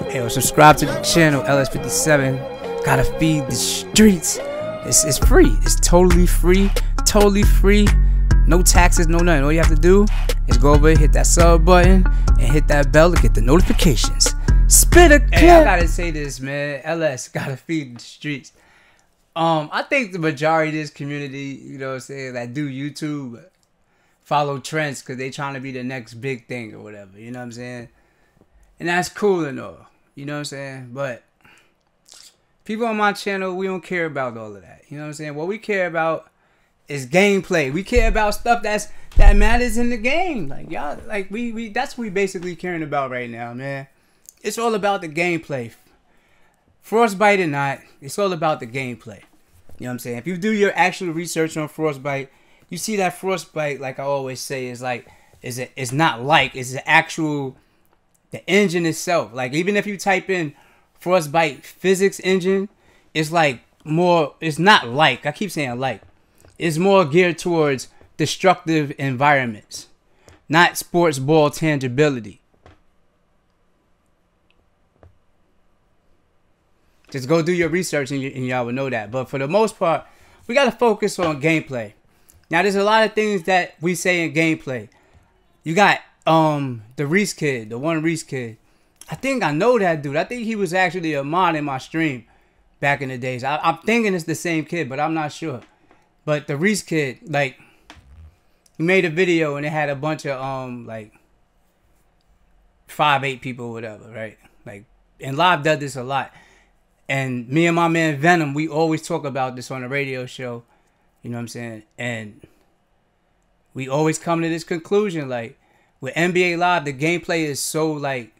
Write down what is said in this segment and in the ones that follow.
Hey, yo, subscribe to the channel, LS57. Gotta feed the streets. It's free. It's totally free. Totally free. No taxes, no nothing. All you have to do is go over, hit that sub button, and hit that bell to get the notifications. Spit a clip. Hey, I gotta say this, man. LS gotta feed the streets. I think the majority of this community, you know what I'm saying, that do YouTube, follow trends because they trying to be the next big thing or whatever. You know what I'm saying? And that's cool and all. You know what I'm saying? But people on my channel, we don't care about all of that. You know what I'm saying? What we care about is gameplay. We care about stuff that matters in the game. Like y'all, like we that's what we basically caring about right now, man. It's all about the gameplay. Frostbite or not, it's all about the gameplay. You know what I'm saying? If you do your actual research on Frostbite, you see that Frostbite, like I always say, is like it's not like, it's the actual the engine itself. Like even if you type in Frostbite physics engine, it's like more, it's not like, I keep saying like, it's more geared towards destructive environments, not sports ball tangibility. Just go do your research and y'all will know that. But for the most part, we got to focus on gameplay. Now, there's a lot of things that we say in gameplay. You got the Reese kid, the one Reese kid. I think I know that dude. I think he was actually a mod in my stream back in the days. I'm thinking it's the same kid, but I'm not sure. But the Reese kid, like, he made a video and it had a bunch of like 5'8" people or whatever, right? Like, and Live does this a lot. And me and my man Venom, we always talk about this on the radio show. You know what I'm saying? And we always come to this conclusion, like, with NBA Live, the gameplay is so, like,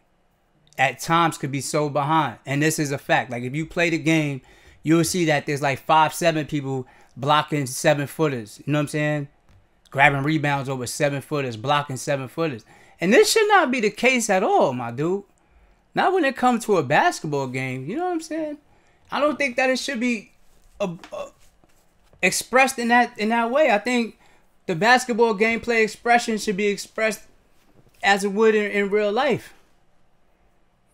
at times could be so behind. And this is a fact. Like, if you play the game, you'll see that there's like 5'7" people blocking 7-footers. You know what I'm saying? Grabbing rebounds over 7-footers, blocking 7-footers. And this should not be the case at all, my dude. Not when it comes to a basketball game. You know what I'm saying? I don't think that it should be expressed in that way. I think the basketball gameplay expression should be expressed as it would in real life.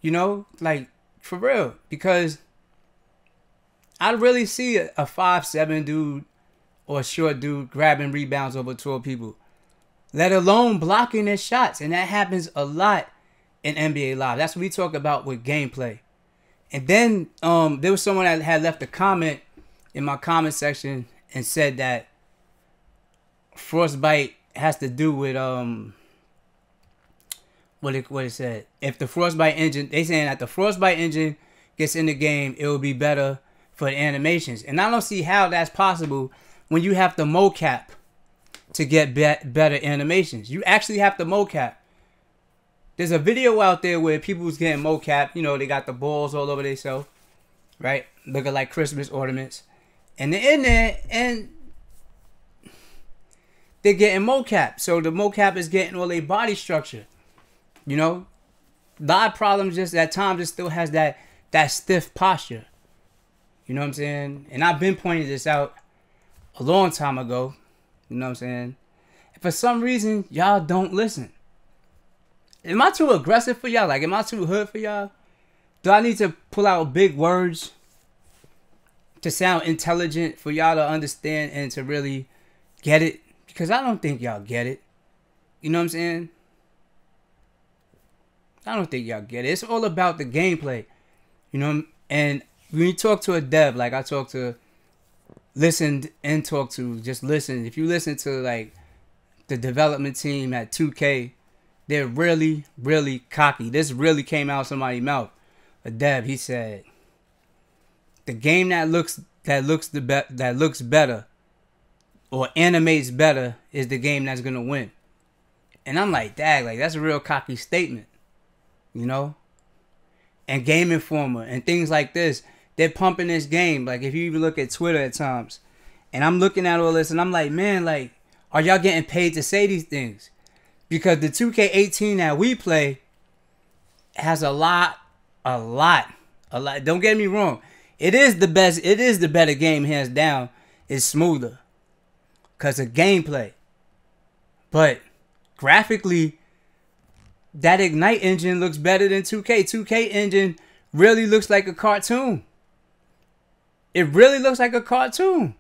You know, like, for real. Because I really see a 5'7" dude or a short dude grabbing rebounds over 12 people, let alone blocking their shots. And that happens a lot in NBA Live. That's what we talk about with gameplay. And then there was someone that had left a comment in my comment section and said that Frostbite has to do with what it said. If the Frostbite engine, they saying that the Frostbite engine gets in the game, it will be better for the animations. And I don't see how that's possible when you have to mocap to get better animations. You actually have to mocap. There's a video out there where people's getting mocap. You know, they got the balls all over themselves, right? Looking like Christmas ornaments. And they're in there and they're getting mocap. So the mocap is getting all their body structure. You know? Live problems just at times it still has that stiff posture. You know what I'm saying? And I've been pointing this out a long time ago. You know what I'm saying? And for some reason, y'all don't listen. Am I too aggressive for y'all? Like, am I too hood for y'all? Do I need to pull out big words to sound intelligent for y'all to understand and to really get it? Because I don't think y'all get it. You know what I'm saying? I don't think y'all get it. It's all about the gameplay. You know, and when you talk to a dev, like I talk to, listened and talk to, just listen. If you listen to, like, the development team at 2K, they're really, really cocky. This really came out of somebody's mouth. A dev, he said, the game that looks better or animates better is the game that's gonna win. And I'm like, dang, like, that's a real cocky statement, you know. And Game Informer and things like this, they're pumping this game. Like, if you even look at Twitter at times, and I'm looking at all this, and I'm like, man, like, are y'all getting paid to say these things? Because the 2K18 that we play has a lot. Don't get me wrong. It is the best. It is the better game, hands down. It's smoother because of gameplay. But graphically, that Ignite engine looks better than 2K. 2K engine really looks like a cartoon. It really looks like a cartoon.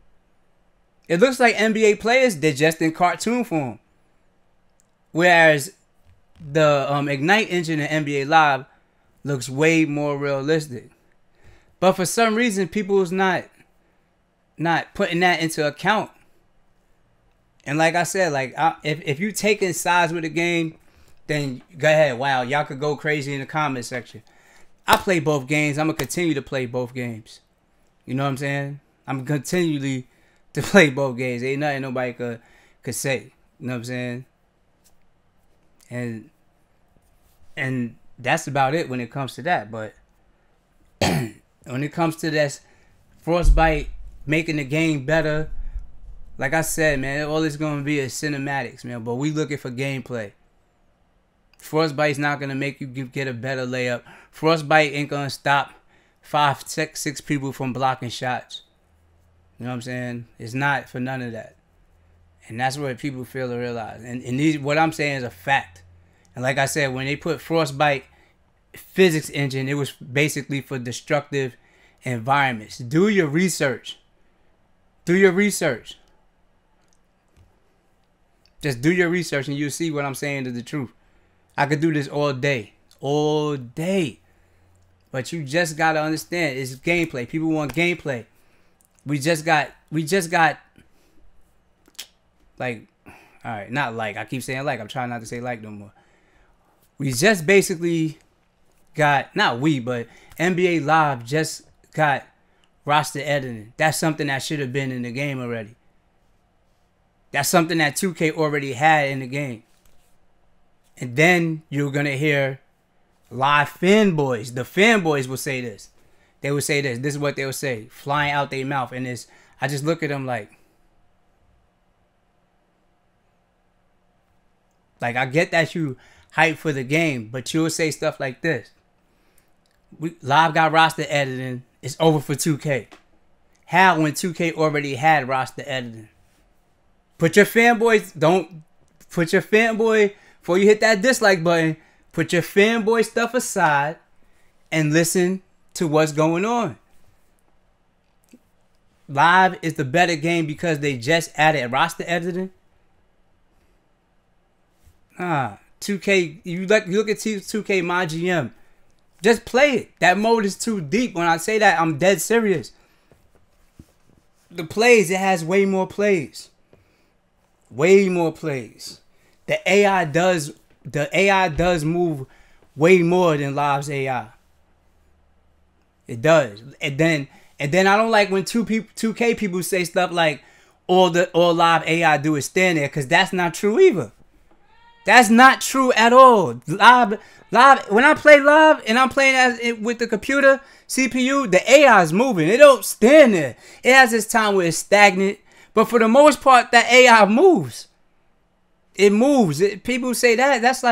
It looks like NBA players, they're just in cartoon form. Whereas the Ignite engine in NBA Live looks way more realistic. But for some reason, people's not putting that into account. And like I said, like if you taking sides with the game, then go ahead. Wow, y'all could go crazy in the comment section. I play both games. I'm gonna continue to play both games. You know what I'm saying? I'm continually to play both games. Ain't nothing nobody could say. You know what I'm saying? And that's about it when it comes to that. But when it comes to this Frostbite making the game better, like I said, man, all it's gonna be is cinematics, man. But we looking for gameplay. Frostbite's not gonna make you get a better layup. Frostbite ain't gonna stop 5, 6 people from blocking shots. You know what I'm saying? It's not for none of that. And that's what people fail to realize. And these, what I'm saying is a fact. And like I said, when they put Frostbite physics engine, it was basically for destructive environments. Do your research. Do your research. Just do your research and you'll see what I'm saying is the truth. I could do this all day. All day. But you just gotta understand, it's gameplay. People want gameplay. We just got like, alright, not like. I keep saying like. I'm trying not to say like no more. We just basically got, not we, but NBA Live just got roster editing. That's something that should have been in the game already. That's something that 2K already had in the game. And then you're going to hear live fanboys. The fanboys will say this. They will say this. This is what they will say. Flying out their mouth. And it's, I just look at them like I get that you hype for the game, but you'll say stuff like this. Live got roster editing. It's over for 2K. How when 2K already had roster editing? Put your fanboys, don't put your fanboy, before you hit that dislike button, put your fanboy stuff aside and listen to what's going on. Live is the better game because they just added roster editing. 2K, you look at 2K My GM. Just play it. That mode is too deep. When I say that, I'm dead serious. The plays, it has way more plays. Way more plays. The AI does move way more than Live's AI. It does. And then I don't like when 2K people say stuff like all Live AI do is stand there, because that's not true either. That's not true at all. Live, when I play Live and I'm playing with the computer CPU, the AI is moving. It don't stand there. It has its time where it's stagnant, but for the most part, that AI moves. It moves. People say that's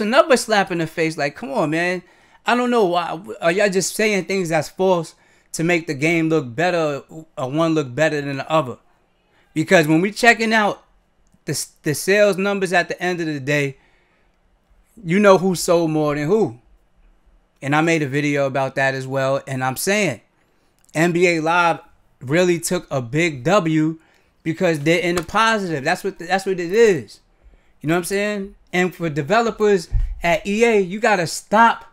another slap in the face. Like, come on, man. I don't know why. Are y'all just saying things that's false to make the game look better, or one look better than the other? Because when we checking out the sales numbers at the end of the day, you know who sold more than who. And I made a video about that as well. And I'm saying NBA Live really took a big W because they're in the positive. That's what it is. You know what I'm saying? And for developers at EA, you gotta stop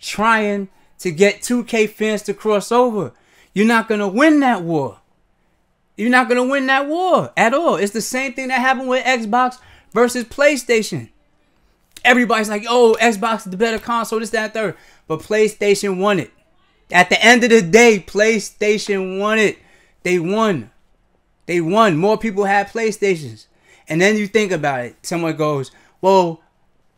trying to get 2K fans to cross over. You're not gonna win that war. You're not gonna win that war at all. It's the same thing that happened with Xbox versus PlayStation. Everybody's like, oh, Xbox is the better console, this, that, and third. But PlayStation won it. At the end of the day, PlayStation won it. They won. They won. More people had PlayStations. And then you think about it. Someone goes, well,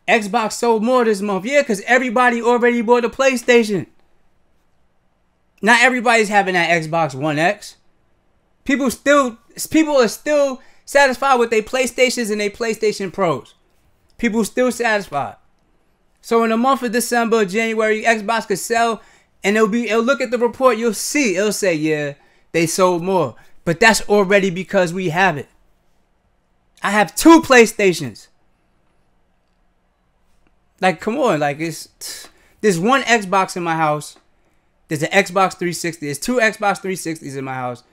Xbox sold more this month. Yeah, because everybody already bought a PlayStation. Not everybody's having that Xbox One X. People are still satisfied with their PlayStations and their PlayStation Pros. People still satisfied. So in the month of December, January, Xbox could sell, and it'll look at the report, you'll see, it'll say, yeah, they sold more. But that's already because we have it. I have 2 PlayStations. Like, come on, like there's one Xbox in my house. There's an Xbox 360. There's two Xbox 360s in my house,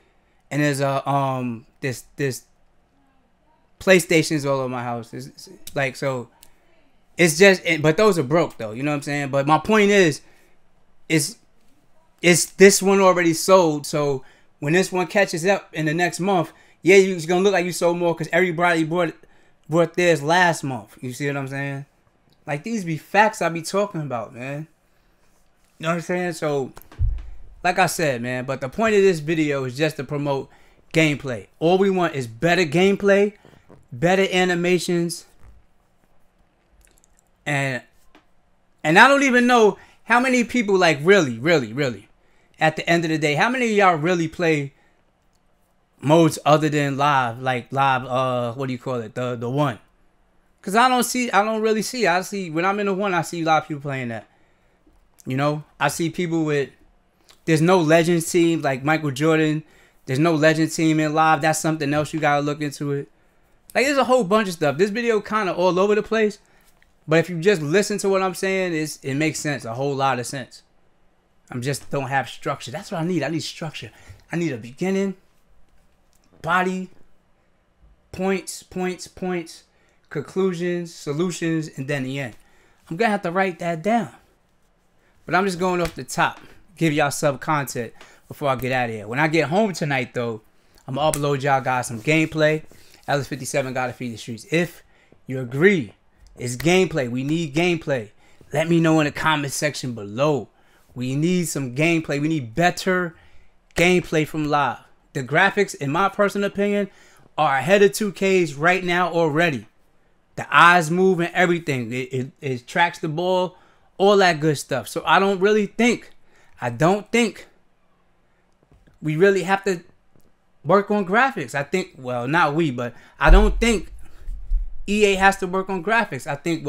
and there's a this PlayStations all over my house. It's like, so it's just, but those are broke though. You know what I'm saying? But my point is this one already sold. So when this one catches up in the next month, yeah, it's gonna look like you sold more because everybody bought theirs last month. You see what I'm saying? Like, these be facts I be talking about, man. You know what I'm saying? So, like I said, man, but the point of this video is just to promote gameplay. All we want is better gameplay, better animations, and I don't even know how many people, like, really, at the end of the day, how many of y'all really play modes other than live, like live, what do you call it, the one? Because I don't really see. I see, when I'm in the one, I see a lot of people playing that. You know, I see people with, there's no Legends team like Michael Jordan. There's no Legend team in live. That's something else you gotta look into it. Like, there's a whole bunch of stuff. This video kind of all over the place, but if you just listen to what I'm saying, it makes sense, a whole lot of sense. I'm just don't have structure. That's what I need. I need structure. I need a beginning, body, points, conclusions, solutions, and then the end. I'm gonna have to write that down. But I'm just going off the top, give y'all some content before I get out of here. When I get home tonight, though, I'm gonna upload y'all guys some gameplay. LS57 gotta feed the streets. If you agree, it's gameplay. We need gameplay. Let me know in the comment section below. We need some gameplay. We need better gameplay from live. The graphics, in my personal opinion, are ahead of 2K's right now already. The eyes move and everything. It tracks the ball, all that good stuff. So I don't think we really have to work on graphics. I think, well, not we, but I don't think EA has to work on graphics. I think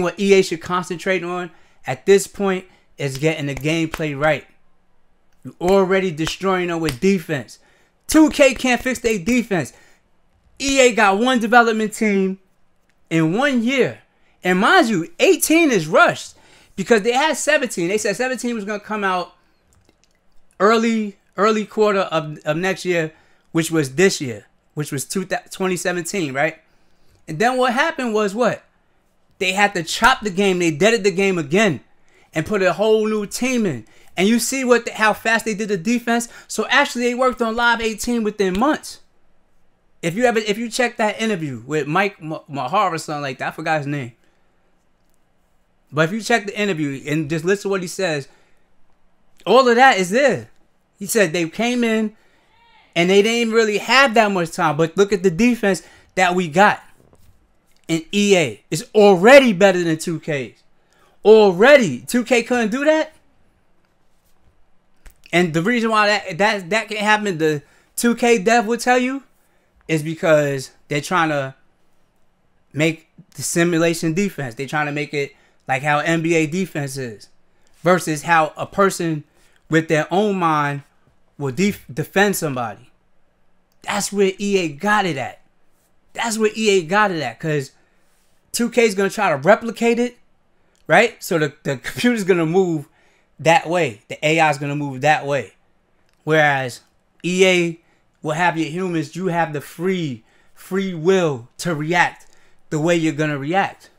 what EA should concentrate on at this point is getting the gameplay right. You're already destroying them with defense. 2K can't fix their defense. EA got one development team in 1 year. And mind you, 18 is rushed because they had 17. They said 17 was going to come out early quarter of next year, which was this year, which was 2017, right? And then what happened was what? They had to chop the game. They deaded the game again and put a whole new team in. And you see how fast they did the defense. So actually, they worked on Live 18 within months. If you check that interview with Mike Mahar or something like that, I forgot his name. But if you check the interview and just listen to what he says, all of that is there. He said they came in and they didn't really have that much time. But look at the defense that we got. And EA is already better than 2K's. Already. 2K couldn't do that. And the reason why that can happen, the 2K dev will tell you, is because they're trying to make the simulation defense. They're trying to make it like how NBA defense is, versus how a person with their own mind will defend somebody. That's where EA got it at. That's where EA got it at, because 2K is going to try to replicate it, right? So the computer's going to move that way. The AI is going to move that way. Whereas EA will have your humans, you have the free will to react the way you're going to react.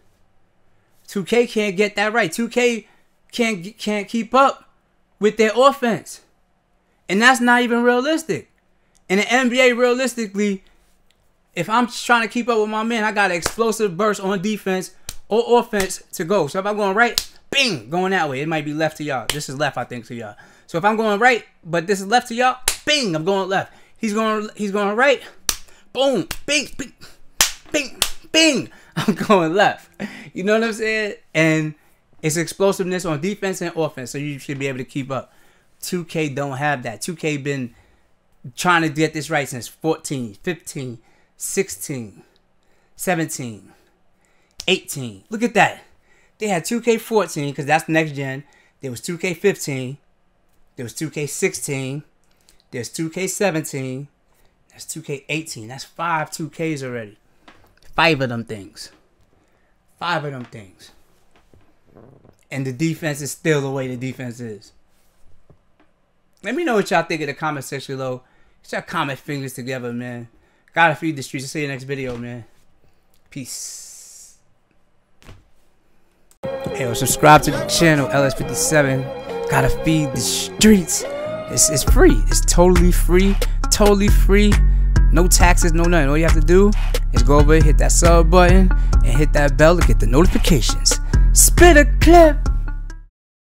2K can't get that right. 2K can't keep up with their offense. And that's not even realistic. In the NBA, realistically, if I'm trying to keep up with my man, I got an explosive burst on defense or offense to go. So if I'm going right, bing, going that way. It might be left to y'all. This is left, I think, to y'all. So if I'm going right, but this is left to y'all, bing, I'm going left. He's going right, boom, bing, bing, bing, bing. I'm going left. You know what I'm saying? And it's explosiveness on defense and offense, so you should be able to keep up. 2K don't have that. 2K been trying to get this right since 14, 15, 16, 17, 18. Look at that. They had 2K14 because that's next gen. There was 2K15. There was 2K16. There's 2K17. There's 2K18. That's 5 2Ks already. 5 of them things. 5 of them things. And the defense is still the way the defense is. Let me know what y'all think in the comment section below. Get y'all comment fingers together, man. Gotta feed the streets. I'll see you next video, man. Peace. Hey, well, subscribe to the channel, LS57. Gotta feed the streets. It's free. It's totally free. Totally free. No taxes, no nothing. All you have to do is go over, hit that sub button, and hit that bell to get the notifications. Spit a clip.